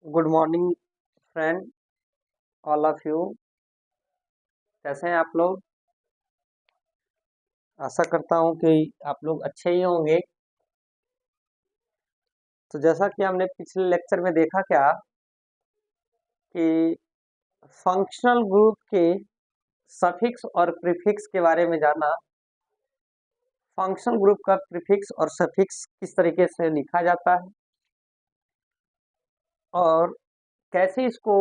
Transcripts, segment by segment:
Good morning friend, all of you. कैसे हैं आप लोग? आशा करता हूं कि आप लोग अच्छे ही होंगे। तो जैसा कि हमने पिछले लेक्चर में देखा क्या कि फंक्शनल ग्रुप के सफिक्स और प्रीफिक्स के बारे में जाना। फंक्शनल ग्रुप का प्रीफिक्स और सफिक्स किस तरीके से लिखा जाता है और कैसे इसको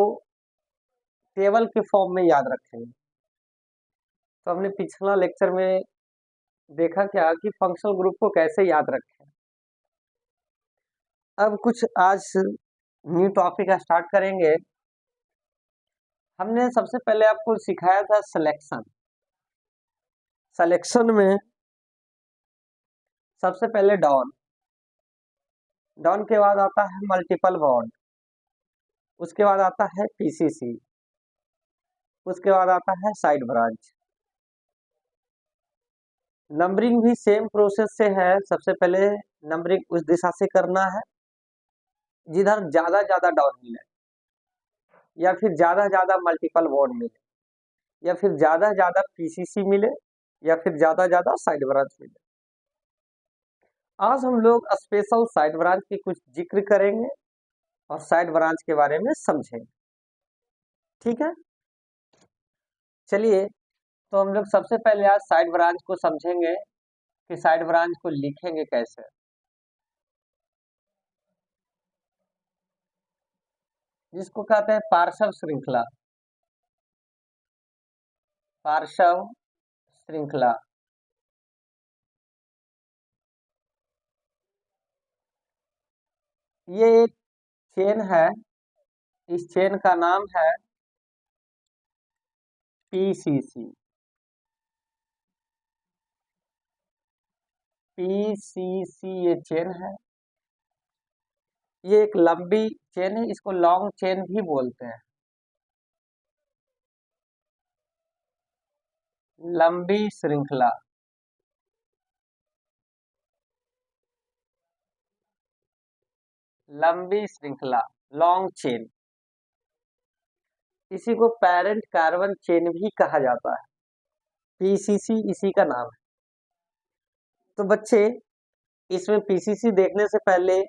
टेबल के फॉर्म में याद रखेंगे। तो हमने पिछला लेक्चर में देखा क्या कि फंक्शनल ग्रुप को कैसे याद रखें। अब कुछ आज न्यू टॉपिक स्टार्ट करेंगे। हमने सबसे पहले आपको सिखाया था सिलेक्शन। सिलेक्शन में सबसे पहले डाउन, डाउन के बाद आता है मल्टीपल बॉन्ड, उसके बाद आता है पीसीसी, उसके बाद आता है साइड ब्रांच। नंबरिंग भी सेम प्रोसेस से है। सबसे पहले नंबरिंग उस दिशा से करना है जिधर ज्यादा ज्यादा डाउन मिले, या फिर ज्यादा ज्यादा मल्टीपल बॉन्ड मिले, या फिर ज्यादा ज्यादा पीसीसी मिले, या फिर ज्यादा ज्यादा साइड ब्रांच मिले। आज हम लोग स्पेशल साइड ब्रांच की कुछ जिक्र करेंगे और साइड ब्रांच के बारे में समझेंगे। ठीक है, चलिए। तो हम लोग सबसे पहले आज साइड ब्रांच को समझेंगे कि साइड ब्रांच को लिखेंगे कैसे। जिसको कहते हैं पार्श्व श्रृंखला, पार्श्व श्रृंखला। ये एक चेन है, इस चेन का नाम है पीसीसी। पीसीसी ये चेन है, ये एक लंबी चेन है, इसको लॉन्ग चेन भी बोलते हैं। लंबी श्रृंखला, लंबी श्रृंखला, लॉन्ग चेन। इसी को पेरेंट कार्बन चेन भी कहा जाता है। पीसीसी इसी का नाम है। तो बच्चे, इसमें पीसीसी देखने से पहले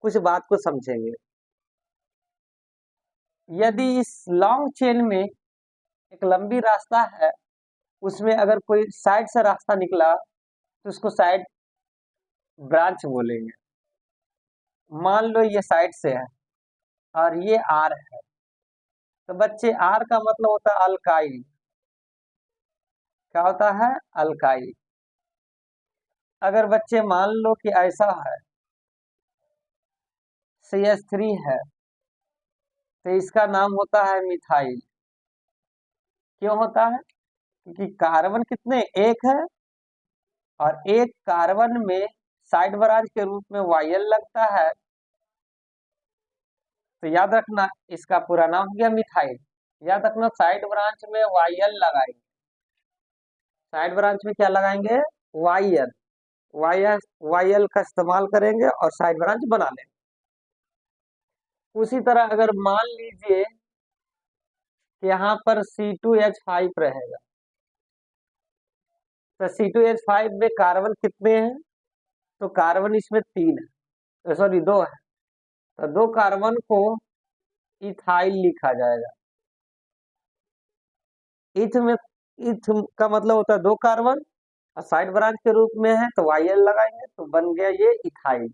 कुछ बात को समझेंगे। यदि इस लॉन्ग चेन में एक लंबी रास्ता है, उसमें अगर कोई साइड से रास्ता निकला तो उसको साइड ब्रांच बोलेंगे। मान लो ये साइड से है और ये आर है, तो बच्चे आर का मतलब होता है अल्काइल। क्या होता है? अल्काइल। अगर बच्चे मान लो कि ऐसा है, CH3 है, तो इसका नाम होता है मिथाइल। क्यों होता है? क्योंकि कार्बन कितने? एक है, और एक कार्बन में साइड ब्रांच के रूप में वायल लगता है। तो याद रखना, इसका पूरा नाम हो गया मिथाइल। याद रखना, साइड ब्रांच में वायल लगाएंगे। साइड ब्रांच में क्या लगाएंगे? वायल। वायल, वायल का इस्तेमाल करेंगे और साइड ब्रांच बना लेंगे। उसी तरह अगर मान लीजिए कि यहाँ पर C2H5 रहेगा, तो C2H5 में कार्बन कितने हैं? तो कार्बन इसमें 3 है, सॉरी 2 है। तो 2 कार्बन को इथाइल लिखा जाएगा। इथ में, इथ का मतलब होता है 2 कार्बन, और साइड ब्रांच के रूप में है तो वाई एल लगाएंगे, तो बन गया ये इथाइल।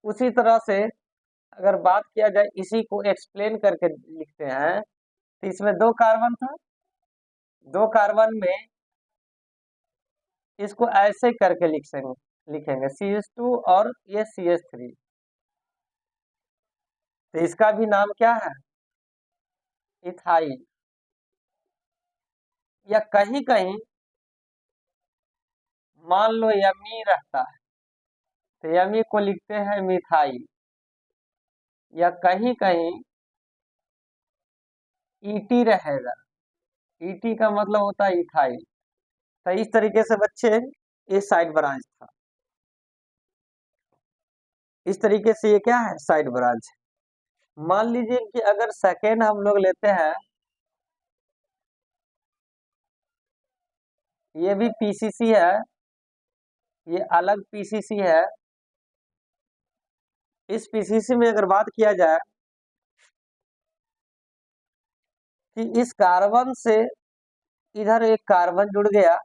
उसी तरह से अगर बात किया जाए, इसी को एक्सप्लेन करके लिखते हैं, तो इसमें 2 कार्बन था, 2 कार्बन में इसको ऐसे करके लिखेंगे CH2 और ये CH3। तो इसका भी नाम क्या है? इथाइल। या कहीं कहीं मान लो यमी रहता है, तो यमी को लिखते हैं मिथाइल। या कहीं कहीं ईटी रहेगा, ईटी का मतलब होता है इथाइल। तो इस तरीके से बच्चे ये साइड ब्रांच था। इस तरीके से ये क्या है, साइड ब्रांच। मान लीजिए कि अगर सेकेंड हम लोग लेते हैं, ये भी पीसीसी है, ये अलग पीसीसी है। इस पीसीसी में अगर बात किया जाए कि इस कार्बन से इधर एक कार्बन जुड़ गया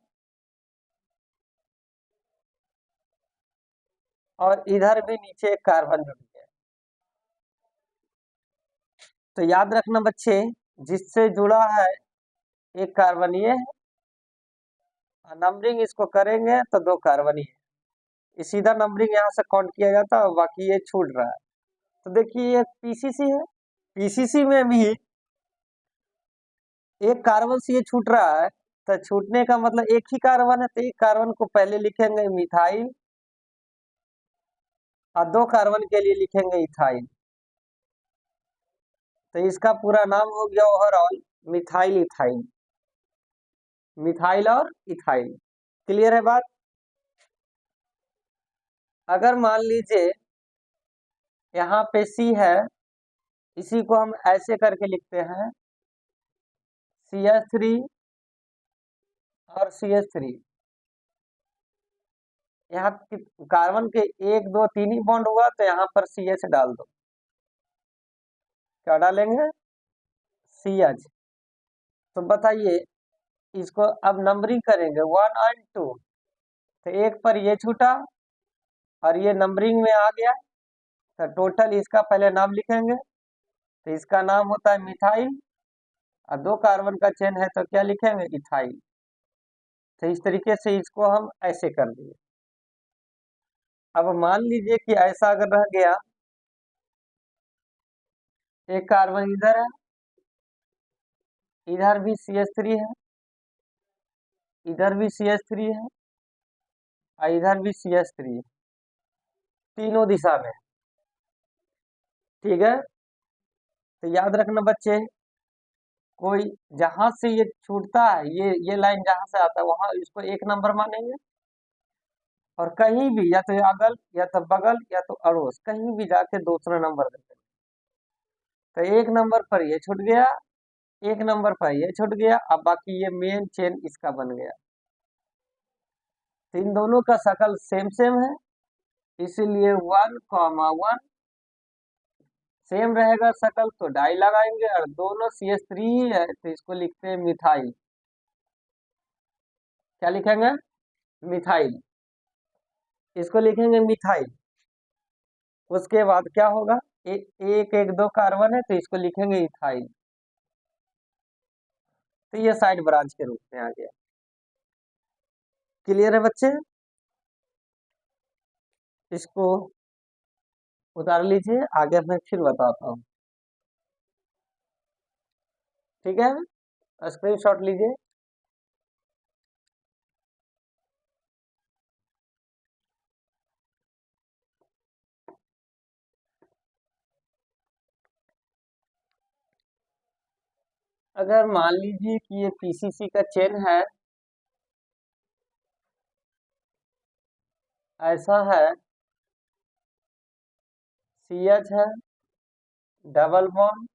और इधर भी नीचे एक कार्बन जुड़ गया, तो याद रखना बच्चे, जिससे जुड़ा है एक कार्बन ये है, नंबरिंग इसको करेंगे तो 2 कार्बन ही है, ये सीधा नंबरिंग यहाँ से काउंट किया जाता है, बाकी ये छूट रहा है। तो देखिए ये पीसीसी है, पीसीसी में भी एक कार्बन से ये छूट रहा है, तो छूटने का मतलब एक ही कार्बन है, तो एक कार्बन को पहले लिखेंगे मिथाइल और 2 कार्बन के लिए लिखेंगे इथाइल। तो इसका पूरा नाम हो गया ओवरऑल मिथाइल इथाइल, मिथाइल और इथाइल। क्लियर है बात? अगर मान लीजिए यहाँ पे सी है, इसी को हम ऐसे करके लिखते हैं CH3 और CH3, यहाँ कार्बन के 1 2 3 ही बॉन्ड हुआ, तो यहाँ पर CH डाल दो। क्या डालेंगे? CH। तो बताइए, इसको अब नंबरिंग करेंगे 1 और 2, तो एक पर ये छूटा और ये नंबरिंग में आ गया, तो टोटल इसका पहले नाम लिखेंगे, तो इसका नाम होता है मिथाइल और 2 कार्बन का चेन है, तो क्या लिखेंगे? इथाइल। तो इस तरीके से इसको हम ऐसे कर दिए। अब मान लीजिए कि ऐसा अगर रह गया, एक कार्बन इधर है, इधर भी CH3 है, इधर भी CH3 है और इधर भी CH3 है, तीनों दिशा में। ठीक है, तो याद रखना बच्चे, कोई जहां से ये छूटता है, ये लाइन जहां से आता है वहां इसको 1 नंबर मानेंगे, और कहीं भी या तो अगल या तो बगल या तो अड़ोस कहीं भी जाके दूसरा नंबर देते हैं। तो 1 नंबर पर ये छूट गया, 1 नंबर पर ये छूट गया, अब बाकी ये मेन चेन इसका बन गया। तो इन दोनों का शकल सेम सेम है, इसीलिए 1,1 सेम रहेगा शकल, तो डाई लगाएंगे, और दोनों CH3 ही है, तो इसको लिखते हैं मिथाइल। क्या लिखेंगे? मिथाइल। इसको लिखेंगे मिथाइल। उसके बाद क्या होगा? एक एक 2 कार्बन है, तो इसको लिखेंगे इथाइल। तो ये साइड ब्रांच के रूप में आ गया। क्लियर है बच्चे? इसको उतार लीजिए, आगे मैं फिर बताता हूँ। ठीक है, स्क्रीनशॉट लीजिए। अगर मान लीजिए कि ये पीसीसी का चेन है, ऐसा है, CH है, डबल बॉन्ड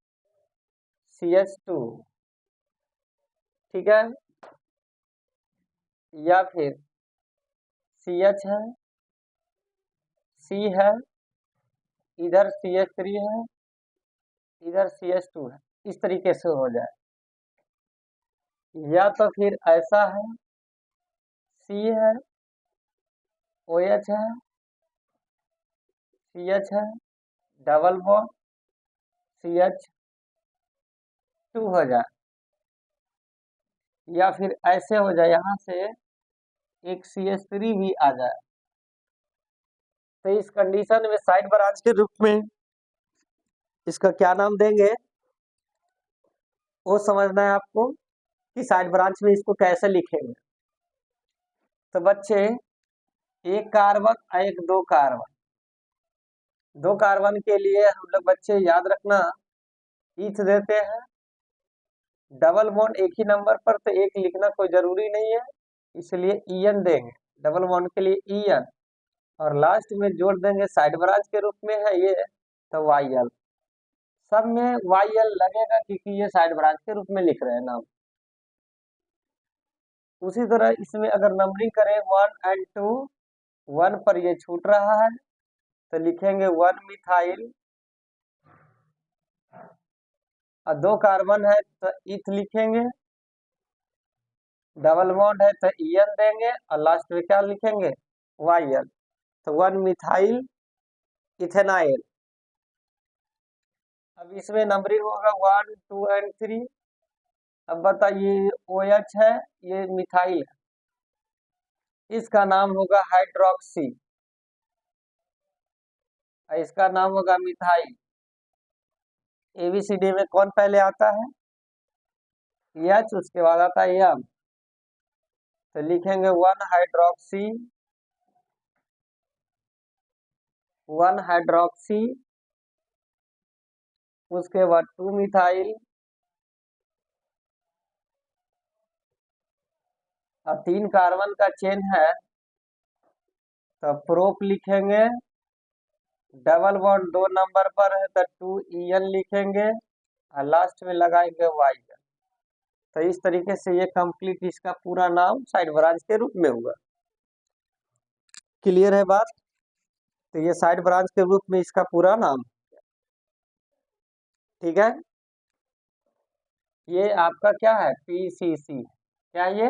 CH2, ठीक है, या फिर CH है, C है, इधर CH3 है, इधर CH2 है, इस तरीके से हो जाए। या तो फिर ऐसा है, C है, OH है, CH है, डबल बॉन्ड CH2 हो जाए, या फिर ऐसे हो जाए, यहाँ से एक CH3 भी आ जाए। तो इस कंडीशन में साइड ब्रांच के रूप में इसका क्या नाम देंगे, वो समझना है आपको कि साइड ब्रांच में इसको कैसे लिखेंगे। तो बच्चे, एक कार्बन और एक 2 कार्बन, 2 कार्बन के लिए हम लोग बच्चे याद रखना ईथ देते हैं। डबल बॉन्ड एक ही नंबर पर, तो एक लिखना कोई जरूरी नहीं है, इसलिए EN देंगे डबल बॉन्ड के लिए EN। और लास्ट में जोड़ देंगे, साइड ब्रांच के रूप में है ये, तो वाई एल। सब में वाई एल लगेगा क्योंकि ये साइड ब्रांच के रूप में लिख रहे हैं नाम। उसी तरह इसमें अगर नंबरिंग करें 1 और 2, 1 पर ये छूट रहा है तो लिखेंगे 1 मिथाइल, और 2 कार्बन है तो इथ लिखेंगे, डबल बॉन्ड है तो ईएन देंगे, और लास्ट में क्या लिखेंगे, वाई एल। तो 1 मिथाइल इथेनाइल। अब इसमें नंबरिंग होगा 1, 2 और 3। अब बताइए ओ एच है, ये मिथाइल है, इसका नाम होगा हाइड्रोक्सी, और इसका नाम होगा मिथाइल। एबीसीडी में कौन पहले आता है, एच, उसके बाद आता है एम। तो लिखेंगे 1 हाइड्रोक्सी, 1 हाइड्रोक्सी, उसके बाद 2 मिथाइल, और 3 कार्बन का चेन है तो प्रोप लिखेंगे, डबल बॉन्ड 2 नंबर पर है तो 2 EN लिखेंगे, और लास्ट में लगाएंगे वाई। तो इस तरीके से ये कंप्लीट इसका पूरा नाम साइड ब्रांच के रूप में हुआ। क्लियर है बात? तो ये साइड ब्रांच के रूप में इसका पूरा नाम, ठीक है। ये आपका क्या है, पीसीसी। क्या ये,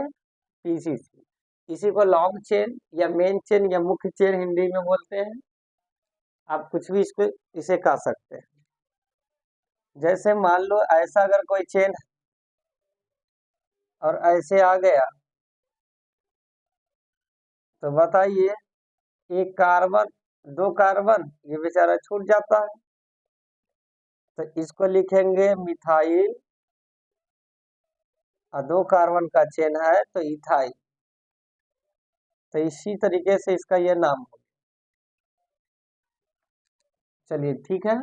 पीसीसी। इसी को लॉन्ग चेन या मेन चेन या मुख्य चेन हिंदी में बोलते हैं। आप कुछ भी इसको इसे कह सकते हैं। जैसे मान लो ऐसा अगर कोई चेन और ऐसे आ गया, तो बताइए, एक कार्बन, 2 कार्बन, ये बेचारा छूट जाता है, तो इसको लिखेंगे मिथाइल, और 2 कार्बन का चेन है तो इथाइल। तो इसी तरीके से इसका ये नाम हो। चलिए ठीक है।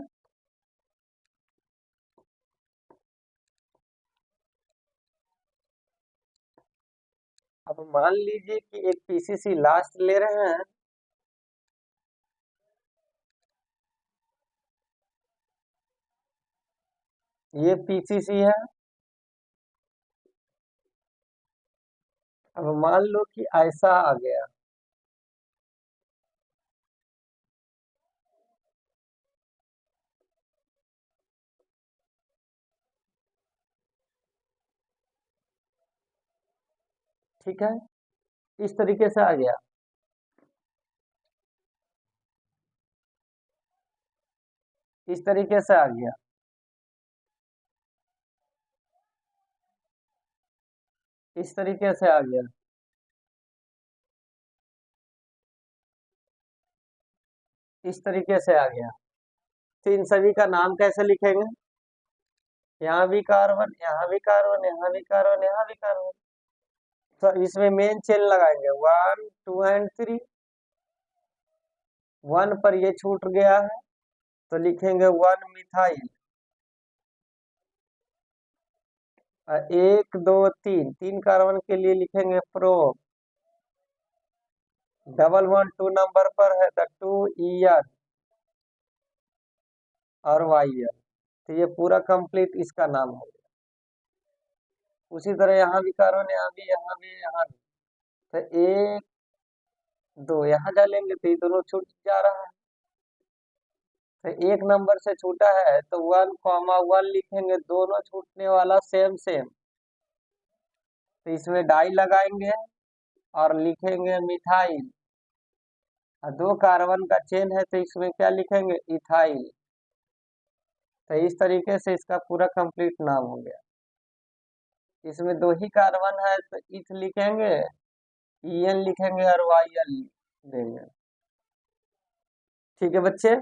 अब मान लीजिए कि एक पीसीसी लास्ट ले रहे हैं, ये पीसीसी है। अब मान लो कि ऐसा आ गया, ठीक है, इस तरीके से आ गया। इस तरीके से आ गया। इस तरीके से आ गया। इस तरीके से आ गया। तो इन सभी का नाम कैसे लिखेंगे, यहाँ भी कार्बन, यहाँ भी कार्बन, यहाँ भी कार्बन, यहाँ भी कार्बन। तो इसमें मेन चेन लगाएंगे 1, 2 और 3। 1 पर ये छूट गया है तो लिखेंगे 1 मिथाइल, 1, 2, 3, 3 कार्बन के लिए लिखेंगे प्रो, डबल 1 2 नंबर पर है तो 2 EN और YN। तो ये पूरा कंप्लीट इसका नाम हो गया। उसी तरह यहाँ भी कार्बन, यहाँ भी, यहाँ भी, यहाँ भी। तो 1, 2 यहाँ डालेंगे तो ये दोनों छूट जा रहा है। तो 1 नंबर से छूटा है तो 1, 1 लिखेंगे, दोनों छूटने वाला सेम सेम। तो इसमें डाई लगाएंगे और लिखेंगे मिथाइल, और 2 कार्बन का चेन है तो इसमें क्या लिखेंगे, इथाइल। तो इस तरीके से इसका पूरा कंप्लीट नाम हो गया। इसमें 2 ही कार्बन है तो इथ लिखेंगे, EN लिखेंगे और YL देंगे। ठीक है बच्चे।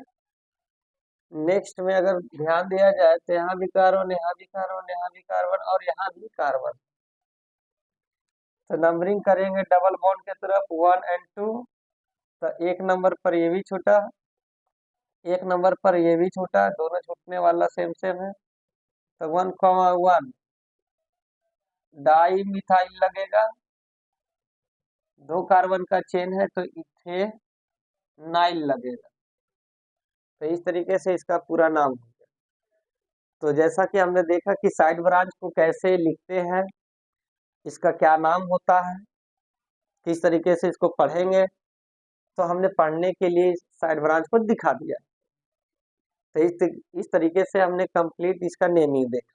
नेक्स्ट में अगर ध्यान दिया जाए तो यहाँ भी कार्बन, यहाँ भी कार्बन, यहाँ भी कार्बन, और यहाँ भी कार्बन। तो नंबरिंग करेंगे डबल बॉन्ड के तरफ 1 और 2। तो 1 नंबर पर ये भी छूटा, 1 नंबर पर ये भी छूटा, दोनों छूटने वाला सेम सेम है। तो 1, 1 डाई मिथाइल लगेगा, 2 कार्बन का चेन है तो इथे नाइल लगेगा। तो इस तरीके से इसका पूरा नाम हो गया। तो जैसा कि हमने देखा कि साइड ब्रांच को कैसे लिखते हैं, इसका क्या नाम होता है, किस तरीके से इसको पढ़ेंगे, तो हमने पढ़ने के लिए साइड ब्रांच को दिखा दिया। तो इस तरीके से हमने कंप्लीट इसका नेमिंग देखा।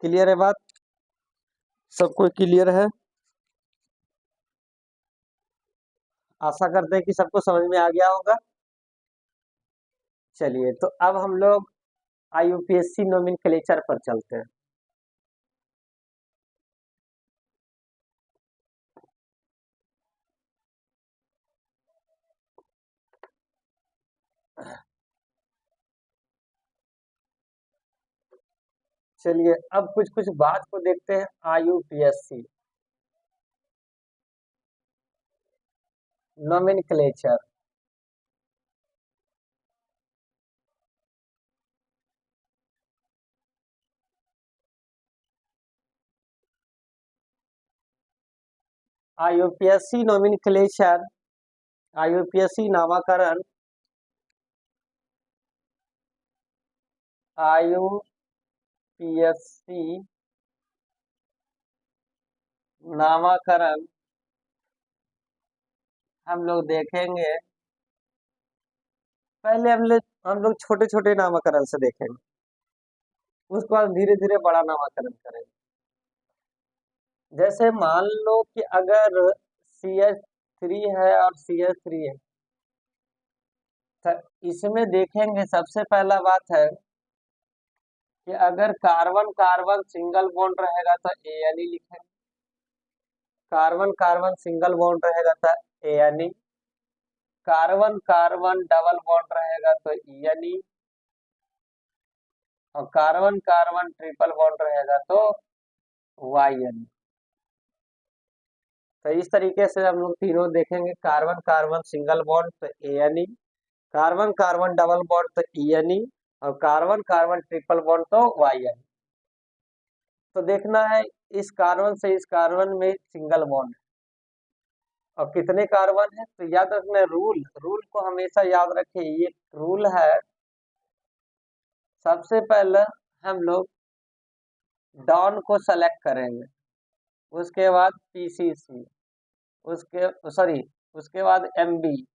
क्लियर है बात? सबको क्लियर है? आशा करते हैं कि सबको समझ में आ गया होगा। चलिए, तो अब हम लोग IUPAC नोमेनक्लेचर पर चलते हैं। चलिए, अब कुछ कुछ बात को देखते हैं। IUPAC nomenclature. IUPAC nomenclature, IUPAC नामाकरण, IUPAC नामाकरण हम लोग देखेंगे। पहले हम लोग छोटे छोटे नामकरण से देखेंगे, उसके बाद धीरे धीरे बड़ा नामकरण करेंगे। जैसे मान लो कि अगर CH3 है और CH3 है, तो इसमें देखेंगे सबसे पहला बात है कि अगर कार्बन कार्बन सिंगल बॉन्ड रहेगा तो ANE लिखेंगे, कार्बन कार्बन सिंगल बॉन्ड रहेगा तो ANE, carbon carbon double bond रहेगा तो ENE, और कार्बन कार्बन ट्रिपल बॉन्ड रहेगा तो YNE। तो इस तरीके से हम लोग तीनों देखेंगे, कार्बन कार्बन सिंगल बॉन्ड तो ANE, carbon carbon double bond तो ENE, और कार्बन कार्बन ट्रिपल बॉन्ड तो YNE। तो देखना है इस कार्बन से इस कार्बन में सिंगल बॉन्ड है और कितने कार्बन है, तो याद रखना रूल रूल को हमेशा याद रखें। ये रूल है, सबसे पहले हम लोग डॉन को सेलेक्ट करेंगे, उसके बाद PCC, उसके बाद MB,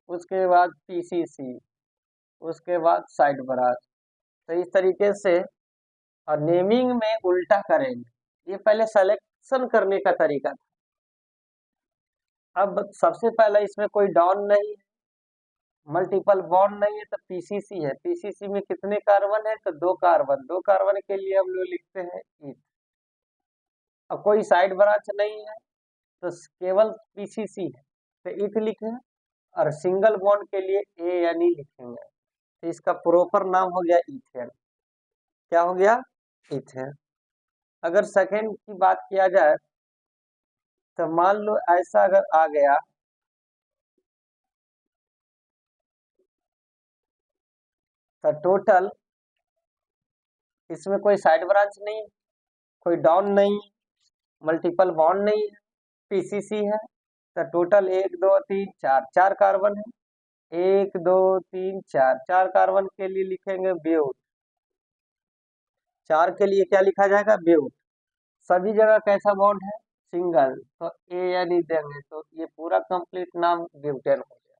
उसके बाद PCC, उसके बाद साइड ब्रांच। तो इस तरीके से, और नेमिंग में उल्टा करेंगे। ये पहले सिलेक्शन करने का तरीका था। अब सबसे पहले इसमें कोई डॉन नहीं है, मल्टीपल बॉन्ड नहीं है, तो PCC है। PCC में कितने कार्बन है, तो दो कार्बन, दो कार्बन के लिए हम लोग लिखते हैं ईथ। अब कोई साइड ब्रांच नहीं है तो केवल PCC है तो ईथ लिखे, और सिंगल बॉन्ड के लिए ANE लिखेंगे। तो इसका प्रॉपर नाम हो गया इथेन। क्या हो गया? इथेन। अगर सेकेंड की बात किया जाए तो मान लो ऐसा अगर आ गया, तो टोटल इसमें कोई साइड ब्रांच नहीं, कोई डाउन नहीं, मल्टीपल बॉन्ड नहीं है, PCC है, तो टोटल 1 2 3 4 4 कार्बन है। 1 2 3 4 4 कार्बन के लिए लिखेंगे ब्यूट। 4 के लिए क्या लिखा जाएगा? ब्यूट। सभी जगह कैसा बॉन्ड है? सिंगल, तो ANE देंगे, तो ये पूरा कंप्लीट नाम ब्यूटेन हो गया।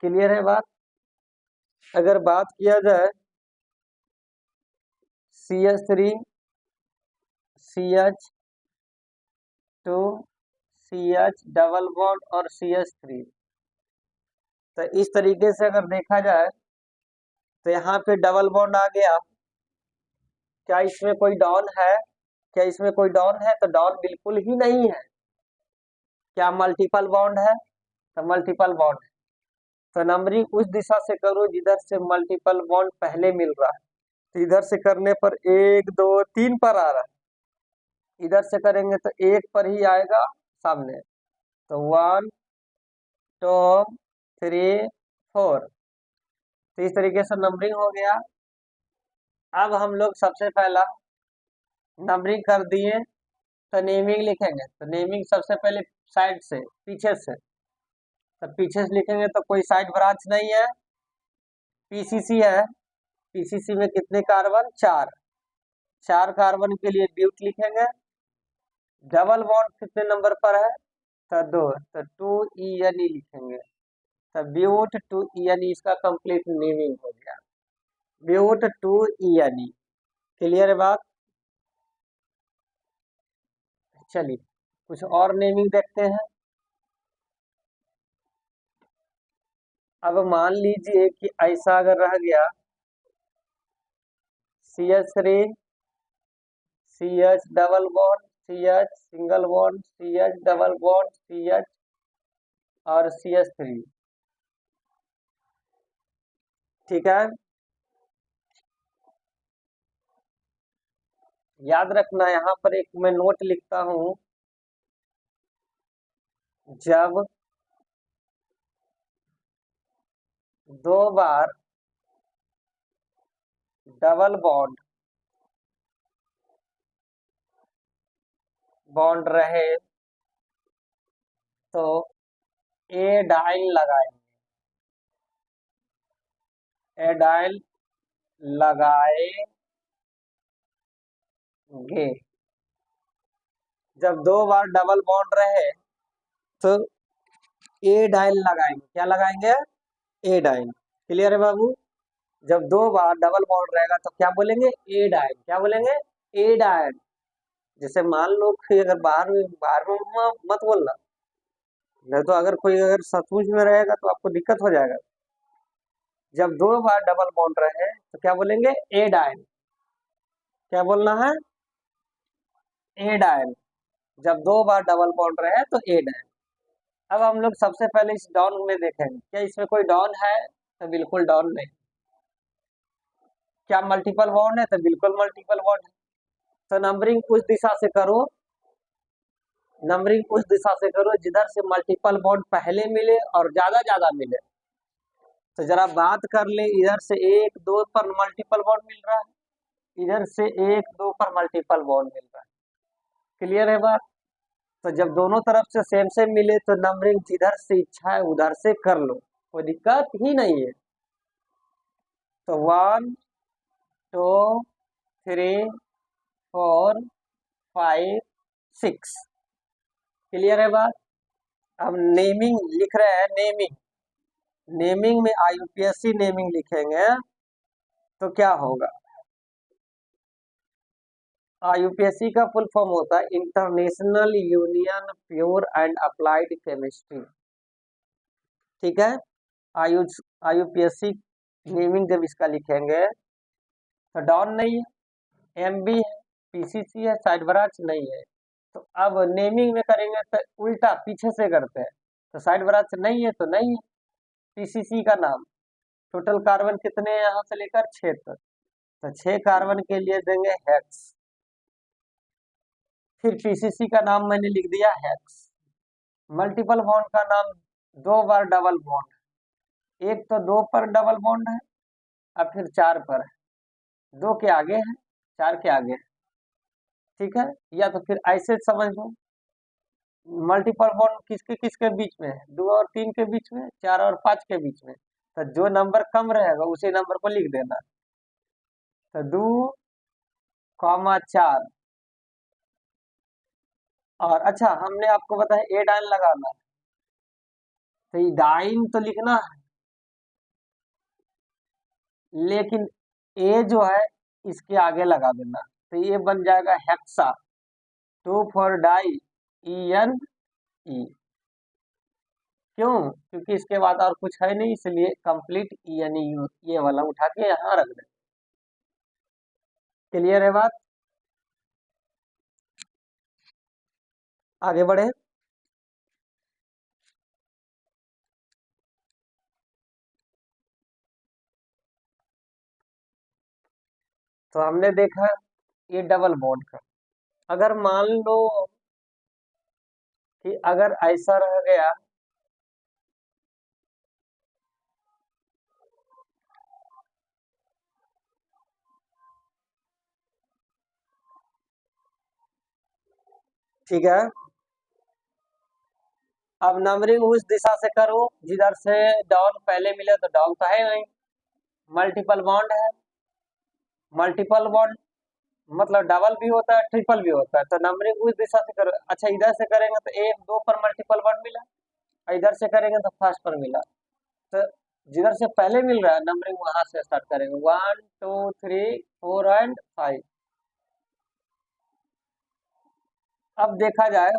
क्लियर है बात? अगर बात किया जाए CH3 CH2 CH double bond और CH3, तो इस तरीके से अगर देखा जाए तो यहाँ पे डबल बॉन्ड आ गया। क्या इसमें कोई डॉन है? क्या इसमें कोई डॉन है? तो डॉन बिल्कुल ही नहीं है। क्या मल्टीपल बॉन्ड है? तो मल्टीपल बॉन्ड है। तो नंबरिंग उस दिशा से करो जिधर से मल्टीपल बॉन्ड पहले मिल रहा है। तो इधर से करने पर 1 2 3 पर आ रहा है, इधर से करेंगे तो 1 पर ही आएगा सामने। तो 1 2 3 4। तो इस तरीके से नंबरिंग हो गया। अब हम लोग सबसे पहला नंबरिंग कर दिए तो नेमिंग लिखेंगे। तो नेमिंग सबसे पहले साइड से, पीछे से, तो पीछे से लिखेंगे तो कोई साइड ब्रांच नहीं है। पीसीसी है, पीसीसी में कितने कार्बन, 4, 4 कार्बन के लिए ब्यूट लिखेंगे। डबल बॉन्ड कितने नंबर पर है, तो 2, तो 2 लिखेंगे। तो ब्यूट 2 इसका कंप्लीट नेमिंग हो गया, ब्यूट 2 क्लियर है बात। चलिए कुछ और नेमिंग देखते हैं। अब मान लीजिए कि ऐसा अगर रह गया CH3, CH double bond, CH single bond, CH double bond, CH और CH3, ठीक है। याद रखना यहाँ पर एक मैं नोट लिखता हूं, जब 2 बार डबल बॉन्ड बॉन्ड रहे तो एडाइल लगाएंगे, एडाइल लगाएंगे। जब 2 बार डबल बॉन्ड रहे तो एडाइल लगाएंगे, क्या लगाएंगे, एडाइल। क्लियर है बाबू। जब 2 बार डबल बॉन्ड रहेगा तो क्या बोलेंगे, एडाइल, क्या बोलेंगे, एडाइल। जैसे मान लो कि अगर बाहर में मत बोलना, नहीं तो अगर कोई अगर सचमुच में रहेगा तो आपको दिक्कत हो जाएगा। जब 2 बार डबल बॉन्ड रहे तो क्या बोलेंगे, एडाइल। क्या बोलना है, एडाइल। जब 2 बार डबल बॉन्ड रहे तो एडाइल। अब हम लोग सबसे पहले इस डॉन में देखेंगे, क्या इसमें कोई डॉन है, तो बिल्कुल डॉन नहीं। क्या मल्टीपल बॉन्ड है, तो बिल्कुल मल्टीपल बॉन्ड है। तो नंबरिंग उस दिशा से करो, नंबरिंग उस दिशा से करो जिधर से मल्टीपल बॉन्ड पहले मिले और ज्यादा ज्यादा मिले। तो जरा बात कर ले, इधर से 1 2 पर मल्टीपल बॉन्ड मिल रहा है, इधर से 1 2 पर मल्टीपल बॉन्ड मिल रहा है। क्लियर है बात। तो जब दोनों तरफ से सेम सेम मिले तो नंबरिंग जिधर से इच्छा है उधर से कर लो, कोई दिक्कत ही नहीं है। तो 1 2 3 4 5 6, क्लियर है बात। अब नेमिंग लिख रहे हैं, नेमिंग, नेमिंग में IUPAC नेमिंग लिखेंगे तो क्या होगा, IUPAC का फुल फॉर्म होता है international union pure and applied chemistry, ठीक है। IUPAC नेमिंग जब इसका लिखेंगे तो डॉन नहीं है, MB है, PCC है, साइड ब्रांच नहीं है। तो अब नेमिंग में करेंगे तो उल्टा पीछे से करते हैं, तो साइड ब्रांच नहीं है तो नहीं है। PCC का नाम, टोटल कार्बन कितने हैं यहाँ से लेकर 6 तक, तो 6 कार्बन के लिए देंगे हेक्स। फिर PCC का नाम मैंने लिख दिया हेक्स। मल्टीपल बॉन्ड का नाम, 2 बार डबल बॉन्ड, एक तो 2 पर डबल बॉन्ड है, अब फिर 4 पर है, 2 के आगे है, 4 के आगे है, ठीक है। या तो फिर ऐसे समझ लो, मल्टीपल बॉन्ड किसके किसके बीच में है, 2 और 3 के बीच में, 4 और 5 के बीच में, तो जो नंबर कम रहेगा उसी नंबर को लिख देना। तो 2,4। और अच्छा हमने आपको बताया एडाइन लगाना है, तो ये डाइन तो लिखना है, लेकिन ए जो है इसके आगे लगा देना, तो ये बन जाएगा hexa, 2 four di, EN E। क्यों, क्योंकि इसके बाद और कुछ है नहीं, इसलिए कंप्लीट ENE ये वाला उठा के यहाँ रख दे। क्लियर है बात। आगे बढ़े। तो हमने देखा ये डबल बॉन्ड का, अगर मान लो कि अगर ऐसा रह गया, ठीक है, अब नंबरिंग उस दिशा से करो जिधर से डाउन पहले मिले, तो डाउन तो है नहीं, मल्टीपल बॉन्ड है, मल्टीपल बॉन्ड मतलब डबल भी होता है ट्रिपल भी होता है, तो नंबरिंग उस दिशा से करो। अच्छा इधर से करेंगे तो एक दो पर मल्टीपल बॉन्ड मिला, और इधर से करेंगे तो फर्स्ट पर मिला, तो जिधर से पहले मिल रहा है नंबरिंग वहां से स्टार्ट करेंगे, 1 2 3 4 एंड 5। अब देखा जाए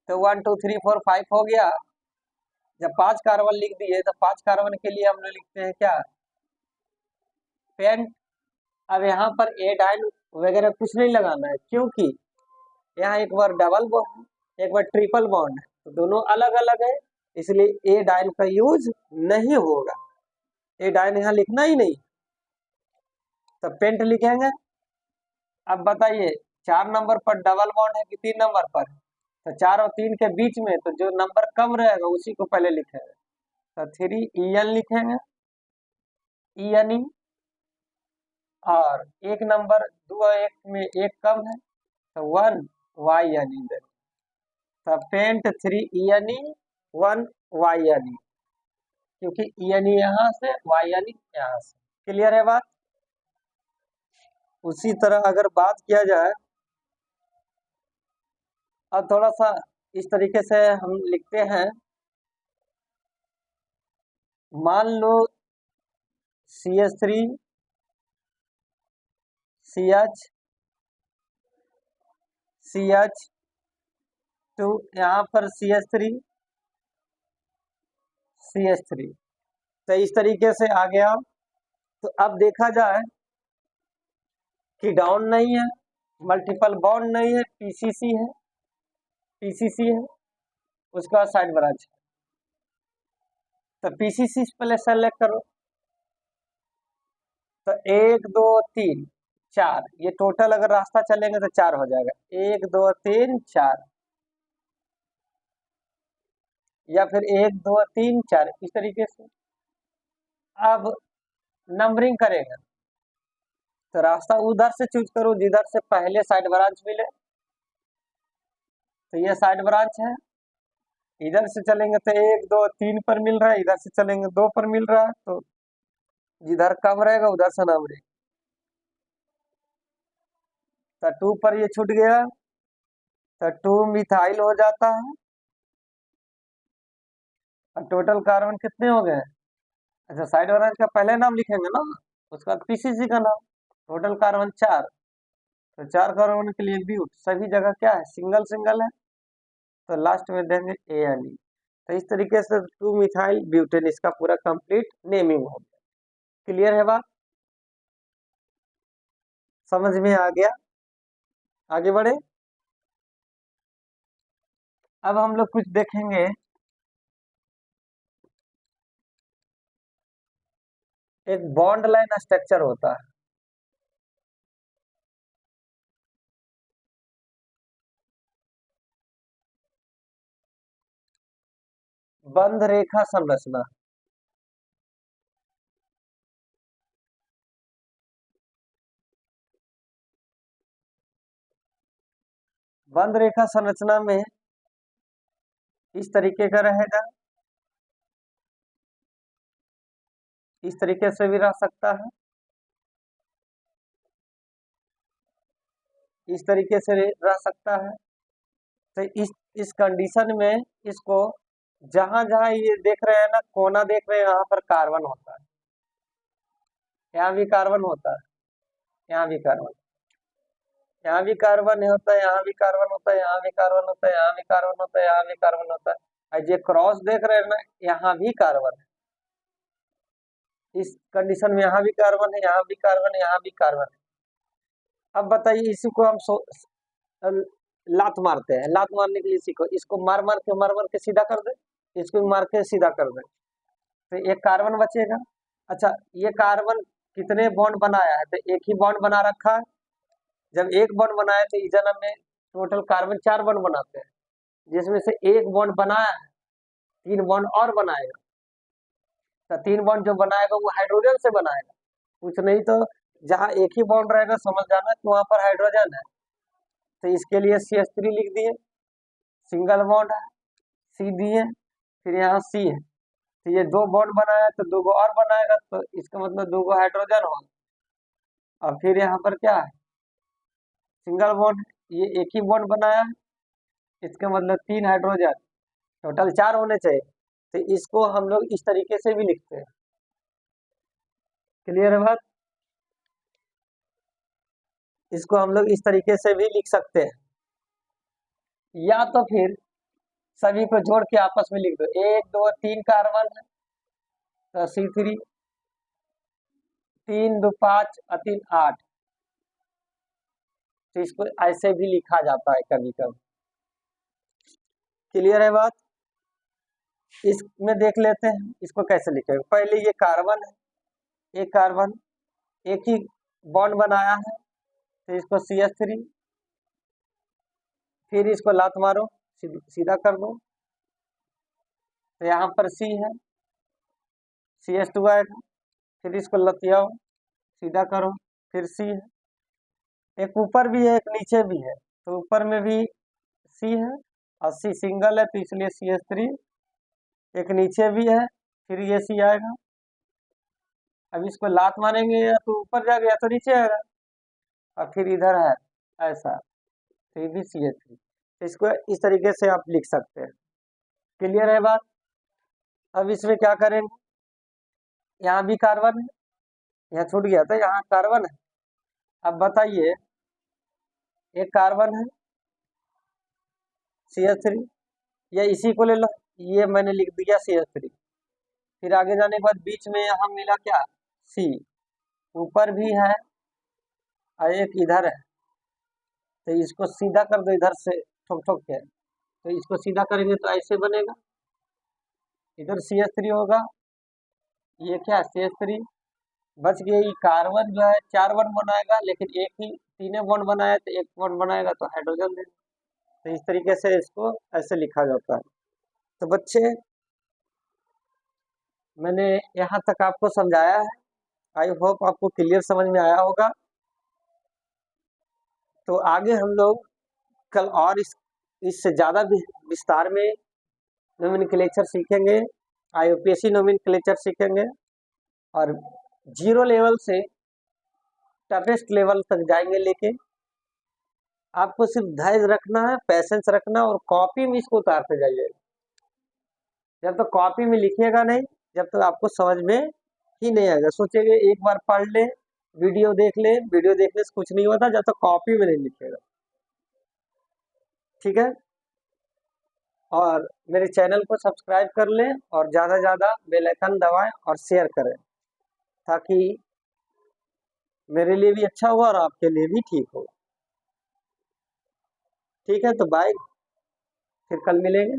तो 1 2 3 4 5 हो गया। जब 5 कार्बन लिख दिए तो 5 कार्बन के लिए हम लोग लिखते हैं क्या, पेंट। अब यहाँ पर ए डाइन वगैरह कुछ नहीं लगाना है, क्योंकि यहाँ एक बार डबल बॉन्ड है, एक बार ट्रिपल बॉन्ड है, तो दोनों अलग अलग है, इसलिए ए डाइन का यूज नहीं होगा, ए डाइन यहाँ लिखना ही नहीं, तो पेंट लिखेंगे। अब बताइए 4 नंबर पर डबल बॉन्ड है कि 3 नंबर पर, तो 4 और 3 के बीच में, तो जो नंबर कम रहेगा उसी को पहले लिखेंगे, तो 3 EN लिखेंगे, ENE। और एक नंबर 2 और 1 में एक कम है, तो 1 YNE देंगे, तो पेंट 3 ENE 1 YNE, क्योंकि ENE यहाँ से YNE यहाँ से। क्लियर है बात। उसी तरह अगर बात किया जाए, अब थोड़ा सा इस तरीके से हम लिखते हैं, मान लो CH3 CH CH2, यहाँ पर CH3 CH3, तो इस तरीके से आ गया। तो अब देखा जाए कि डाउन नहीं है, मल्टीपल बॉन्ड नहीं है, PCC है, PCC है, उसके बाद साइड ब्रांच है, तो PCC पहले सेलेक्ट करो, तो 1 2 3 4, ये टोटल अगर रास्ता चलेंगे तो 4 हो जाएगा, 1 2 3 4, या फिर 1 2 3 4 इस तरीके से। अब नंबरिंग करेंगे तो रास्ता उधर से चूज करो जिधर से पहले साइड ब्रांच मिले, तो ये साइड ब्रांच है। इधर से चलेंगे तो 1 2 3 पर मिल रहा है, इधर से चलेंगे 2 पर मिल रहा है, तो जिधर कम रहेगा उधर से नंबरिंग, तो 2 पर ये छूट गया, तो 2 मिथाइल हो जाता है। और टोटल कार्बन कितने हो गए। अच्छा साइड ब्रांच का पहले नाम लिखेंगे ना, उसका बाद PCC का नाम। टोटल कार्बन 4, तो 4 कार्बन के लिए ब्यूट सभी जगह क्या है, सिंगल सिंगल है, तो लास्ट में देंगे ANE। तो इस तरीके से 2 मिथाइल ब्यूटेन इसका पूरा कंप्लीट नेमिंग हो गया। क्लियर है बात, समझ में आ गया। आगे बढ़े, अब हम लोग कुछ देखेंगे। एक बॉन्ड लाइन स्ट्रक्चर होता है, बंध रेखा संरचना। बंध रेखा संरचना में इस तरीके का रहेगा, इस तरीके से भी रह सकता है, इस तरीके से रह सकता है। तो इस कंडीशन में इसको जहां जहां ये देख रहे हैं ना, कोना देख रहे हैं, यहाँ पर कार्बन होता है, यहाँ भी कार्बन होता है, यहाँ भी कार्बन, यहाँ भी कार्बन होता है, यहाँ भी कार्बन होता है, यहाँ भी कार्बन होता है, यहाँ भी कार्बन होता है, यहाँ भी कार्बन होता है, और ये क्रॉस देख रहे हैं ना, यहाँ भी कार्बन है। इस कंडीशन में यहाँ भी कार्बन है, यहाँ भी कार्बन है, यहाँ भी कार्बन है। अब बताइए इसी को हम लात मारते हैं, लात मारने के लिए सीखो, इसको मार मार के सीधा कर दे, इसको भी मार के सीधा कर दे, तो एक कार्बन बचेगा। अच्छा ये कार्बन कितने बॉन्ड बनाया है, तो एक ही बॉन्ड बना रखा है। जब एक बॉन्ड बनाया तो इस जन्म में टोटल कार्बन 4 बॉन्ड बनाते हैं, जिसमें से एक बॉन्ड बनाया है, 3 बॉन्ड और बनाएगा, तो 3 बॉन्ड जो बनाएगा वो हाइड्रोजन से बनाएगा, कुछ नहीं तो जहाँ एक ही बॉन्ड रहेगा समझ जाना कि वहां पर हाइड्रोजन है, तो इसके लिए CH3 लिख दिए, सिंगल बॉन्ड है, सी दिए, फिर यहाँ सी है, तो ये 2 बॉन्ड बनाया तो 2 और बनाएगा, तो इसका मतलब 2 हाइड्रोजन हो। और फिर यहाँ पर क्या है, सिंगल बॉन्ड, ये एक ही बॉन्ड बनाया है, इसका मतलब 3 हाइड्रोजन, टोटल 4 होने चाहिए। तो इसको हम लोग इस तरीके से भी लिखते हैं। क्लियर है बात? इसको हम लोग इस तरीके से भी लिख सकते हैं, या तो फिर सभी को जोड़ के आपस में लिख दो, 1 2 3 कार्बन है तो C3, 3 2 5 और 3 8, तो इसको ऐसे भी लिखा जाता है कभी कभी। क्लियर है बात? इसमें देख लेते हैं इसको कैसे लिखेंगे। पहले ये कार्बन है, एक कार्बन एक ही बॉन्ड बनाया है, तो इसको CH3, फिर इसको लात मारो, सीधा कर दो, तो यहाँ पर C है, CH2 आएगा, फिर इसको लतियाओ, सीधा करो, फिर C है, एक ऊपर भी है एक नीचे भी है, तो ऊपर में भी C है और C सिंगल है तो इसलिए CH3, एक नीचे भी है, फिर ये C आएगा। अब इसको लात मारेंगे या तो ऊपर जाएगा या तो नीचे आएगा, और फिर इधर है ऐसा, तो ये भी CH3, तो इसको इस तरीके से आप लिख सकते हैं। क्लियर है बात? अब इसमें क्या करेंगे, यहाँ भी कार्बन है, यहाँ छूट गया था, यहाँ कार्बन है। अब बताइए, एक कार्बन है CH3, या इसी को ले लो, ये मैंने लिख दिया CH3, फिर आगे जाने के बाद बीच में यहाँ मिला क्या, C, ऊपर भी है और एक इधर है, तो इसको सीधा कर दो इधर से ठोक ठोक के, तो इसको सीधा करेंगे तो ऐसे बनेगा, इधर CH3 होगा, ये क्या CH3 बच गया। ये कार्बन जो है 4 बॉन्ड बनाएगा, लेकिन एक ही 3 बॉन्ड बनाया तो 1 बॉन्ड बनाएगा तो हाइड्रोजन देगा। तो इस तरीके से इसको ऐसे लिखा जाता है। तो बच्चे, मैंने यहाँ तक आपको समझाया है, आई होप आपको क्लियर समझ में आया होगा। तो आगे हम लोग कल और इससे ज़्यादा विस्तार में नोमेनक्लेचर सीखेंगे, IUPAC नोमेनक्लेचर सीखेंगे, और 0 लेवल से टफेस्ट लेवल तक जाएंगे लेके। आपको सिर्फ धैर्य रखना है, पैसेंस रखना, और कॉपी में इसको उतारते जाइए। जब तक कॉपी में लिखिएगा नहीं, जब तक आपको समझ में ही नहीं आएगा। सोचेंगे एक बार पढ़ ले, वीडियो देख ले, वीडियो देखने से कुछ नहीं होता जब तक कॉपी में नहीं लिखेगा। ठीक है? और मेरे चैनल को सब्सक्राइब कर लें और ज़्यादा से ज़्यादा बेल आइकन दबाएं और शेयर करें, ताकि मेरे लिए भी अच्छा हो और आपके लिए भी ठीक हो। ठीक है, तो बाय, फिर कल मिलेंगे।